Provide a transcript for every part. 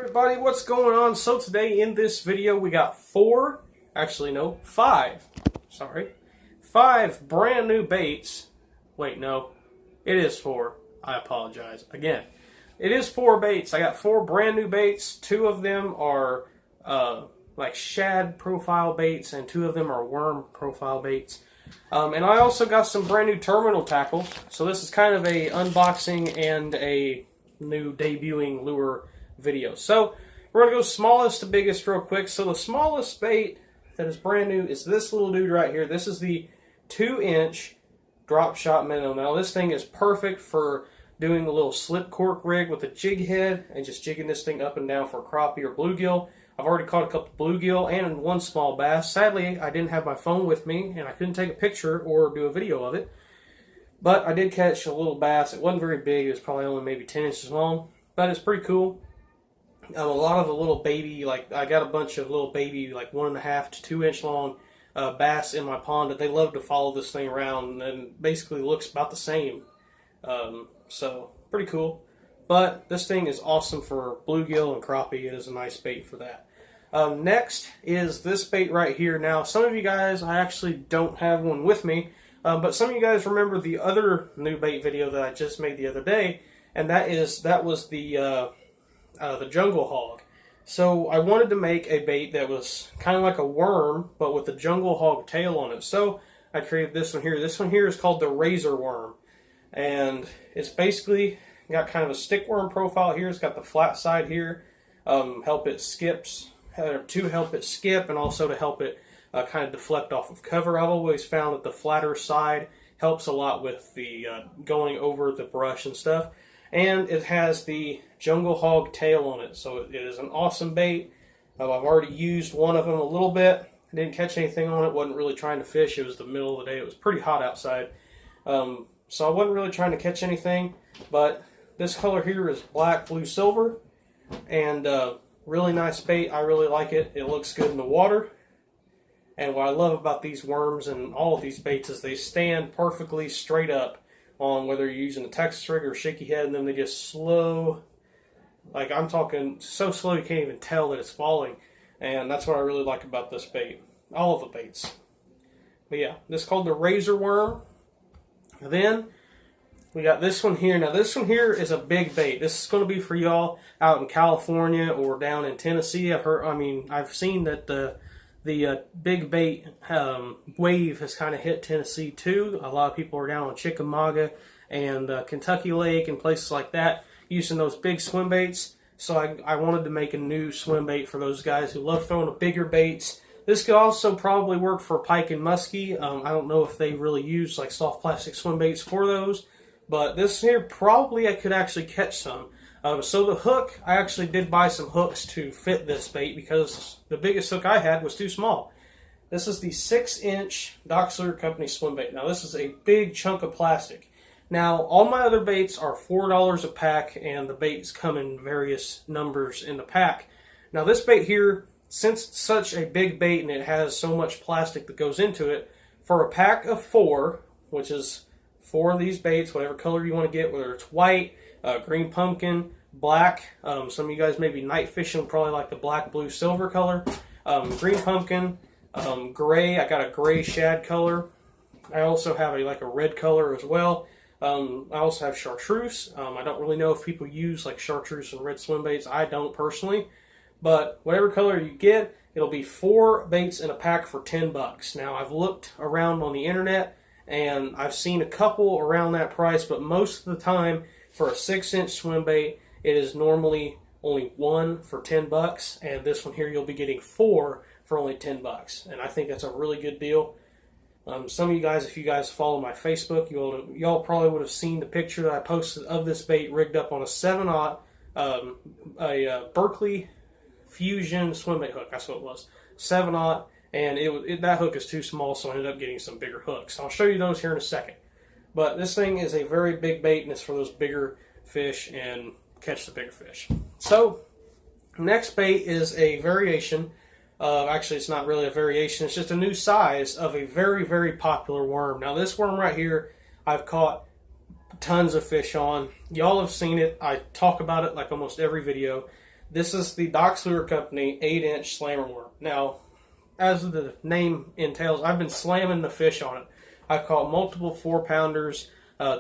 Everybody, what's going on? So today in this video we got five brand new baits. Wait, no, it is four. I apologize. Again, it is four baits. I got four brand new baits. Two of them are like shad profile baits and two of them are worm profile baits. And I also got some brand new terminal tackle. So this is kind of a unboxing and a new debuting lure video. So we're going to go smallest to biggest real quick. So the smallest bait that is brand new is this little dude right here. This is the 2-inch drop shot minnow. Now this thing is perfect for doing a little slip cork rig with a jig head and just jigging this thing up and down for crappie or bluegill. I've already caught a couple bluegill and one small bass. Sadly, I didn't have my phone with me and I couldn't take a picture or do a video of it. But I did catch a little bass. It wasn't very big. It was probably only maybe 10 inches long. But it's pretty cool. A lot of the little baby, like I got a bunch of little baby, like 1.5 to 2 inch long bass in my pond that they love to follow this thing around and basically looks about the same. So pretty cool. But this thing is awesome for bluegill and crappie. It is a nice bait for that. Next is this bait right here. Now some of you guys, I actually don't have one with me, but some of you guys remember the other new bait video that I just made the other day, and that was the jungle hog. So I wanted to make a bait that was kind of like a worm, but with a jungle hog tail on it. So I created this one here. This one here is called the razor worm. And it's basically got kind of a stick worm profile here. It's got the flat side here, to help it skip and also to help it kind of deflect off of cover. I've always found that the flatter side helps a lot with the going over the brush and stuff. And it has the jungle hog tail on it, so it is an awesome bait. I've already used one of them a little bit. I didn't catch anything on it. Wasn't really trying to fish. It was the middle of the day. It was pretty hot outside, so I wasn't really trying to catch anything. But this color here is black, blue, silver, and really nice bait. I really like it. It looks good in the water. And what I love about these worms and all of these baits is they stand perfectly straight up on whether you're using a Texas rig or shaky head, and then they just slow, like I'm talking so slow you can't even tell that it's falling. And that's what I really like about this bait. All of the baits. But yeah, this is called the razor worm. Then we got this one here. Now this one here is a big bait. This is going to be for y'all out in California or down in Tennessee. I've seen that the big bait wave has kind of hit Tennessee too. A lot of people are down on Chickamauga and Kentucky Lake and places like that using those big swim baits. So I wanted to make a new swim bait for those guys who love throwing the bigger baits. This could also probably work for pike and muskie. I don't know if they really use like soft plastic swim baits for those, but this here probably I could actually catch some. So the hook, I actually did buy some hooks to fit this bait because the biggest hook I had was too small. This is the 6-inch Doxler Company swim bait. Now this is a big chunk of plastic. Now all my other baits are $4 a pack and the baits come in various numbers in the pack. Now this bait here, since it's such a big bait and it has so much plastic that goes into it, for a pack of 4, which is 4 of these baits, whatever color you want to get, whether it's white, green pumpkin, black. Some of you guys may be night fishing, probably like the black, blue, silver color. Green pumpkin, gray. I got a gray shad color. I also have a red color as well. I also have chartreuse. I don't really know if people use like chartreuse and red swim baits. I don't personally, but whatever color you get, it'll be 4 baits in a pack for $10. Now I've looked around on the internet and I've seen a couple around that price, but most of the time for a 6-inch swim bait, it is normally only 1 for $10, and this one here you'll be getting 4 for only $10, and I think that's a really good deal. Some of you guys, if you guys follow my Facebook, y'all probably would have seen the picture that I posted of this bait rigged up on a 7/0 Berkeley Fusion swim bait hook. That's what it was, 7/0, and that hook is too small, so I ended up getting some bigger hooks. I'll show you those here in a second. But this thing is a very big bait, and it's for those bigger fish and catch the bigger fish. So, next bait is a variation. Actually, it's not really a variation. It's just a new size of a very, very popular worm. Now, this worm right here, I've caught tons of fish on. Y'all have seen it. I talk about it like almost every video. This is the Doc's Lure Company 8-inch slammer worm. Now, as the name entails, I've been slamming the fish on it. I've caught multiple 4-pounders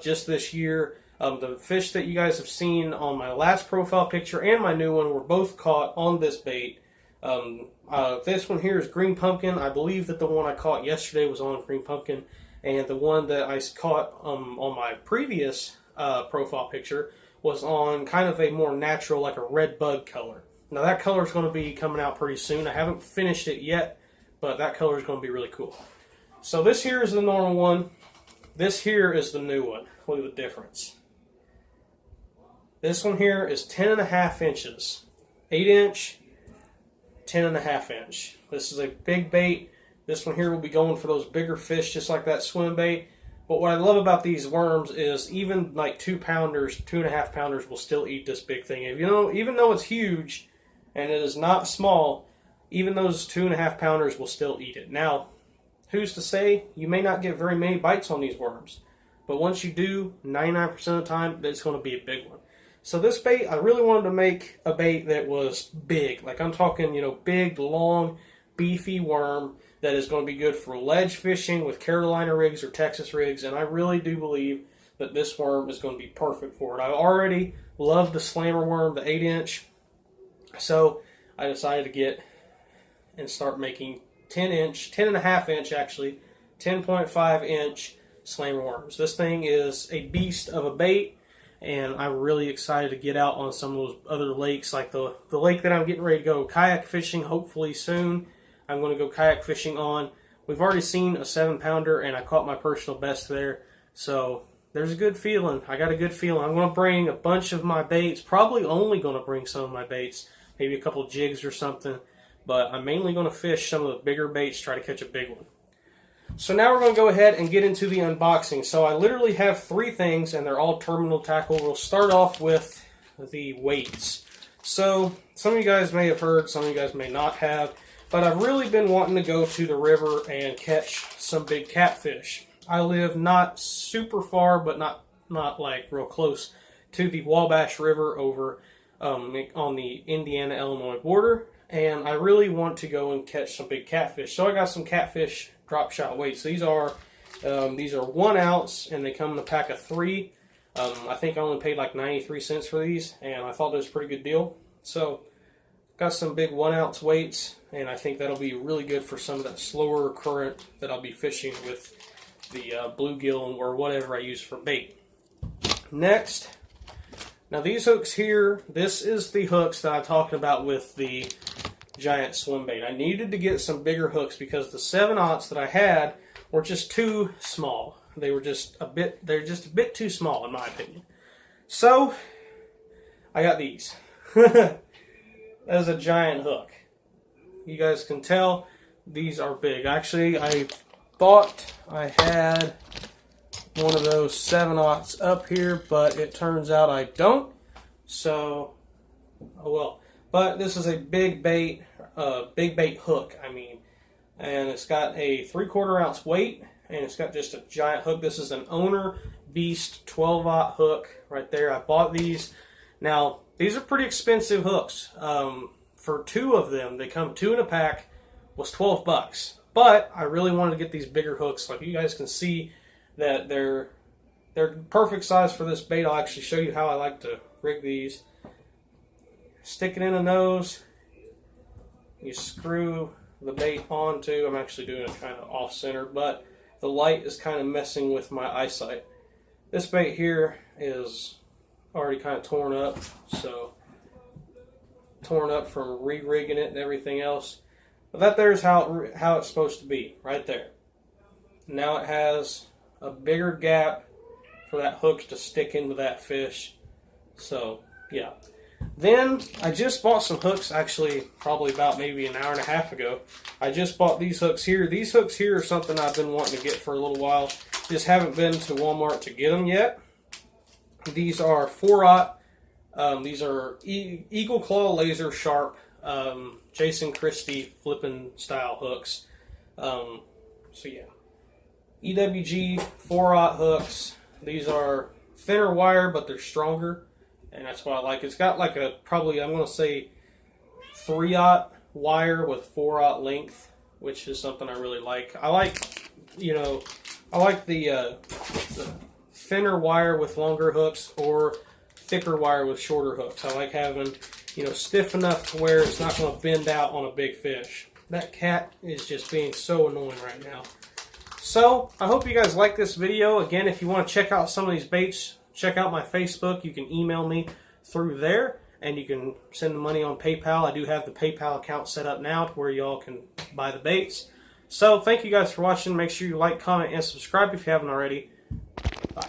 just this year. The fish that you guys have seen on my last profile picture and my new one were both caught on this bait. This one here is green pumpkin. I believe that the one I caught yesterday was on green pumpkin, and the one that I caught on my previous profile picture was on kind of a more natural, like a red bug color. Now that color is going to be coming out pretty soon. I haven't finished it yet, but that color is going to be really cool. So this here is the normal one. This here is the new one. Look at the difference. This one here is 10.5 inches. 8-inch, 10.5 inch. This is a big bait. This one here will be going for those bigger fish just like that swim bait. But what I love about these worms is even like 2-pounders, 2.5-pounders will still eat this big thing. If you know, even though it's huge and it is not small, even those 2.5-pounders will still eat it. Now, who's to say you may not get very many bites on these worms, but once you do, 99% of the time, it's going to be a big one. So this bait, I really wanted to make a bait that was big. Like I'm talking, you know, big, long, beefy worm that is going to be good for ledge fishing with Carolina rigs or Texas rigs, and I really do believe that this worm is going to be perfect for it. I already love the slammer worm, the 8-inch, so I decided to get and start making 10-inch, 10.5-inch actually, 10.5-inch slammer worms. This thing is a beast of a bait, and I'm really excited to get out on some of those other lakes, like the lake that I'm getting ready to go kayak fishing hopefully soon. I'm going to go kayak fishing on. We've already seen a 7-pounder, and I caught my personal best there. So there's a good feeling. I got a good feeling. I'm going to bring a bunch of my baits, probably only going to bring some of my baits, maybe a couple of jigs or something. But I'm mainly going to fish some of the bigger baits, try to catch a big one. So now we're going to go ahead and get into the unboxing. So I literally have 3 things, and they're all terminal tackle. We'll start off with the weights. So some of you guys may have heard, some of you guys may not have, but I've really been wanting to go to the river and catch some big catfish. I live not super far, but not like real close to the Wabash River over on the Indiana-Illinois border, and I really want to go and catch some big catfish. So I got some catfish drop shot weights. These are 1 ounce, and they come in a pack of 3. I think I only paid like 93 cents for these, and I thought it was a pretty good deal. So got some big 1 ounce weights, and I think that'll be really good for some of that slower current that I'll be fishing with the bluegill or whatever I use for bait. Next, now these hooks here, this is the hooks that I'm talking about with the giant swim bait. I needed to get some bigger hooks because the 7/0 that I had were just too small. They're just a bit too small in my opinion. So I got these. That is a giant hook. You guys can tell these are big. Actually, I thought I had one of those 7/0 up here, but it turns out I don't. So, oh well. But this is a big bait hook, I mean. And it's got a 3/4 ounce weight, and it's got just a giant hook. This is an Owner Beast 12/0 hook right there. I bought these. Now, these are pretty expensive hooks. For 2 of them, they come 2 in a pack, was $12. But I really wanted to get these bigger hooks. Like you guys can see that they're perfect size for this bait. I'll actually show you how I like to rig these. Stick it in the nose. You screw the bait onto. I'm actually doing it kind of off center, but the light is kind of messing with my eyesight. This bait here is already kind of torn up, so torn up from re-rigging it and everything else. But that there's how it's supposed to be, right there. Now it has a bigger gap for that hook to stick into that fish. So, yeah. Then I just bought some hooks, actually probably about maybe an hour and a half ago. I just bought these hooks here. These hooks here are something I've been wanting to get for a little while. Just haven't been to Walmart to get them yet. These are 4/0. These are Eagle Claw laser sharp Jason Christie flipping style hooks. So yeah, EWG 4/0 hooks. These are thinner wire, but they're stronger, and that's what I like. It's got like a probably, I'm going to say 3/0 wire with 4/0 length, which is something I really like. I like, you know, I like the thinner wire with longer hooks or thicker wire with shorter hooks. I like having, you know, stiff enough to where it's not going to bend out on a big fish. That cat is just being so annoying right now. So, I hope you guys like this video. Again, if you want to check out some of these baits, check out my Facebook. You can email me through there, and you can send the money on PayPal. I do have the PayPal account set up now to where y'all can buy the baits. So, thank you guys for watching. Make sure you like, comment, and subscribe if you haven't already. Bye.